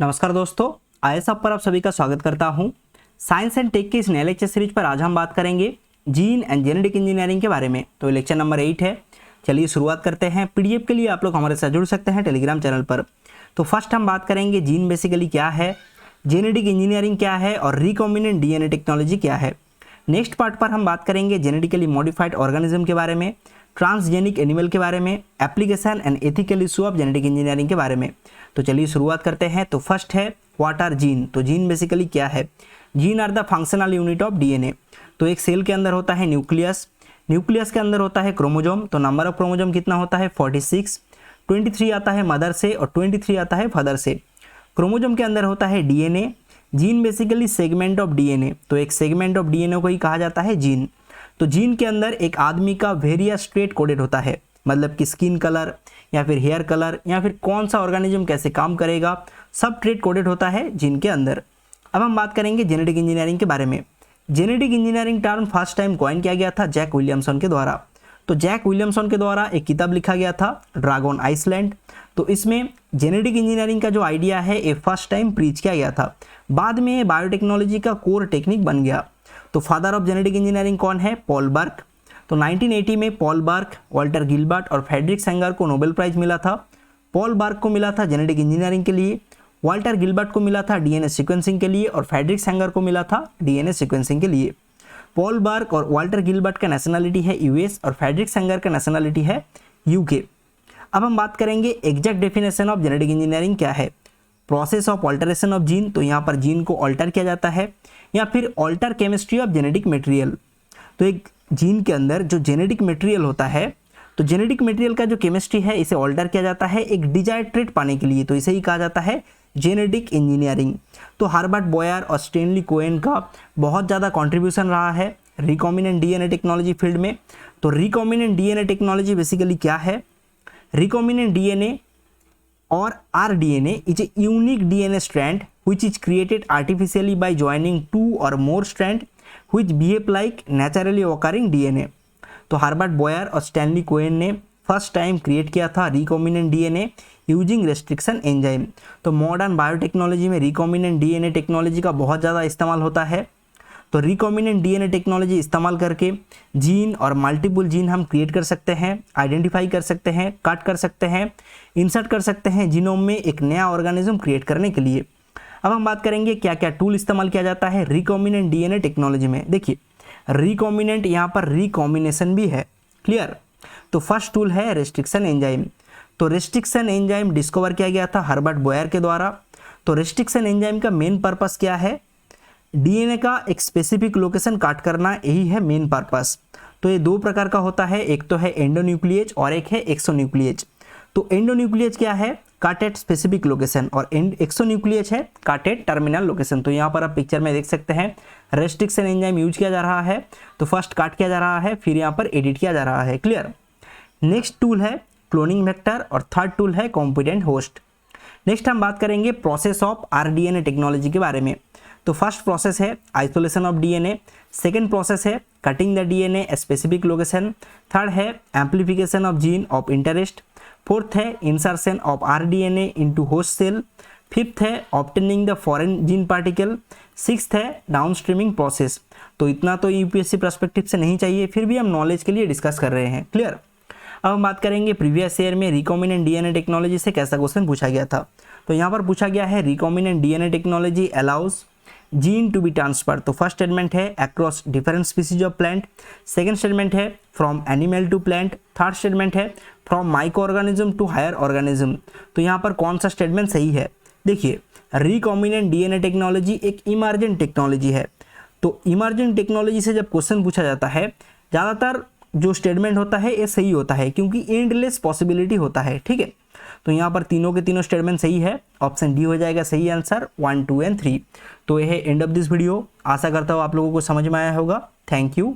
नमस्कार दोस्तों, आई.A.S पर आप सभी का स्वागत करता हूं। साइंस एंड टेक के इस नए लेक्चर सीरीज पर आज हम बात करेंगे जीन एंड जेनेटिक इंजीनियरिंग के बारे में। तो लेक्चर नंबर 8 है। चलिए शुरुआत करते हैं। पीडीएफ के लिए आप लोग हमारे साथ जुड़ सकते हैं टेलीग्राम चैनल पर। तो फर्स्ट हम बात करेंगे जीन बेसिकली क्या है, जेनेटिक इंजीनियरिंग क्या है और रिकॉम्बिनेंट डीएनए टेक्नोलॉजी क्या है। नेक्स्ट पार्ट पर हम बात करेंगे जेनेटिकली मॉडिफाइड ऑर्गेनिज्म के बारे में, ट्रांसजेनिक एनिमल के बारे में, application and ethical issue of genetic engineering के बारे में। तो चलिए शुरुआत करते हैं। तो फर्स्ट है व्हाट आर जीन। तो जीन बेसिकली क्या है। Gene are the functional unit of DNA. तो एक सेल के अंदर होता है न्यूक्लियस, न्यूक्लियस के अंदर होता है क्रोमोजोम। तो नंबर ऑफ क्रोमोजोम कितना होता है 46, 23 आता है मदर से और 23 आता है फादर से। क्रोमोजोम के अंदर होता है DNA. Gene basically segment of DNA. तो एक सेगमेंट ऑफ डीएनए को ही कहा जाता है जीन। तो जीन के अंदर एक आदमी का वेरियस ट्रेट कोडेड होता है, मतलब कि स्किन कलर या फिर हेयर कलर या फिर कौन सा ऑर्गेनिज्म कैसे काम करेगा, सब ट्रेट कोडेड होता है जीन के अंदर। अब हम बात करेंगे जेनेटिक इंजीनियरिंग के बारे में। Genetic engineering term first time coin किया गया था जैक विलियमसन के द्वारा। तो जैक विलियमसन के द्वारा एक किताब लिखा गया था ड्रैगन आइसलैंड। तो इसमें जेनेटिक इंजीनियरिंग का जो आइडिया है ये फर्स्ट टाइम प्रीच किया गया था। बाद में ये बायोटेक्नोलॉजी का कोर टेक्निक बन गया। तो फादर ऑफ जेनेटिक इंजीनियरिंग कौन है, पॉल बर्क। तो 1980 में पॉल बर्क, वाल्टर गिलबर्ट और फ्रेडरिक सेंगर को नोबेल प्राइज मिला था। पॉल बर्क को मिला था जेनेटिक इंजीनियरिंग के लिए, वाल्टर गिलबर्ट को मिला था डीएनए सीक्वेंसिंग के लिए और फ्रेडरिक सेंगर को मिला था डीएनए सीक्वेंसिंग के लिए। पॉल बर्क और वाल्टर गिलबर्ट का नेशनलिटी है यूएस और फ्रेडरिक सेंगर का नेशनलिटी है यूके। अब हम बात करेंगे exact definition of genetic engineering क्या है। Process of alteration of gene. तो यहाँ पर जीन को ऑल्टर किया जाता है या फिर alter chemistry of genetic material. तो एक जीन के अंदर जो जेनेटिक मटेरियल होता है, तो जेनेटिक मटेरियल का जो केमिस्ट्री है इसे ऑल्टर किया जाता है एक डिजायर्ड ट्रेट पाने के लिए। तो इसे ही कहा जाता है जेनेटिक इंजीनियरिंग। तो हार्बर्ट बॉयर और स्टैनली कोहेन का बहुत ज़्यादा कंट्रीब्यूशन रहा है रिकॉम्बिनेंट डीएनए टेक्नोलॉजी फील्ड में। तो रिकॉम्बिनेंट डीएनए टेक्नोलॉजी बेसिकली क्या है। Recombinant DNA or rDNA is a unique DNA strand which is created artificially by joining two or more strands which behave like naturally occurring DNA। तो हार्बर्ट Boyer और Stanley Cohen ने first time create किया था recombinant DNA using restriction enzyme. तो modern biotechnology में recombinant DNA technology का बहुत ज़्यादा इस्तेमाल होता है। तो रिकॉम्बिनेंट डीएनए टेक्नोलॉजी इस्तेमाल करके जीन और मल्टीपल जीन हम क्रिएट कर सकते हैं, आइडेंटिफाई कर सकते हैं, कट कर सकते हैं, इंसर्ट कर सकते हैं जीनोम में एक नया ऑर्गेनिज्म क्रिएट करने के लिए। अब हम बात करेंगे क्या क्या टूल इस्तेमाल किया जाता है रिकॉम्बिनेंट डीएनए टेक्नोलॉजी में। देखिए रिकॉम्बिनेंट यहाँ पर रिकॉम्बिनेशन भी है, क्लियर। तो फर्स्ट टूल है रेस्ट्रिक्शन एंजाइम। तो रेस्ट्रिक्शन एंजाइम डिस्कवर किया गया था हार्बर्ट बॉयर के द्वारा। तो रेस्ट्रिक्शन एंजाइम का मेन पर्पस क्या है, डीएनए का एक स्पेसिफिक लोकेशन काट करना, यही है मेन पर्पस। तो ये दो प्रकार का होता है, एक तो है एंडोन्यूक्लिएज और एक है एक्सोन्यूक्लिएज। तो एंडोन्यूक्लिएज क्या है, काट एट स्पेसिफिक लोकेशन और एक्सोन्यूक्लिएज है काट एट टर्मिनल लोकेशन। तो यहाँ पर आप पिक्चर में देख सकते हैं रेस्ट्रिक्शन एंजाइम यूज किया जा रहा है। तो फर्स्ट काट किया जा रहा है, फिर यहाँ पर एडिट किया जा रहा है, क्लियर। नेक्स्ट टूल है क्लोनिंग वेक्टर और थर्ड टूल है कॉम्पिटेंट होस्ट। नेक्स्ट हम बात करेंगे प्रोसेस ऑफ आरडीएनए टेक्नोलॉजी के बारे में। तो फर्स्ट प्रोसेस है isolation of DNA, second process है cutting the DNA specific location, third है amplification of gene of interest, fourth है insertion of rDNA into host cell, fifth है obtaining the foreign gene particle, sixth है downstreaming process. तो इतना तो UPSC perspective से नहीं चाहिए, फिर भी हम नॉलेज के लिए डिस्कस कर रहे हैं, क्लियर। अब हम बात करेंगे प्रीवियस ईयर में रिकॉम्बिनेंट डीएनए टेक्नोलॉजी से कैसा क्वेश्चन पूछा गया था। तो यहाँ पर पूछा गया है recombinant DNA technology allows gene to be transfer. तो फर्स्ट स्टेटमेंट है across different species of plant, second statement है from animal to plant, third statement है from microorganism to higher organism. तो यहाँ पर कौन सा स्टेटमेंट सही है। देखिए रिकॉम्बिनेंट डीएनए टेक्नोलॉजी एक इमर्जेंट टेक्नोलॉजी है। तो इमर्जेंट टेक्नोलॉजी से जब क्वेश्चन पूछा जाता है ज़्यादातर जो स्टेटमेंट होता है ये सही होता है क्योंकि एंडलेस पॉसिबिलिटी होता है, ठीक है। तो यहाँ पर तीनों के तीनों स्टेटमेंट सही है, ऑप्शन डी हो जाएगा सही आंसर 1, 2 एंड 3। तो यह है एंड ऑफ दिस वीडियो। आशा करता हूँ आप लोगों को समझ में आया होगा। Thank you.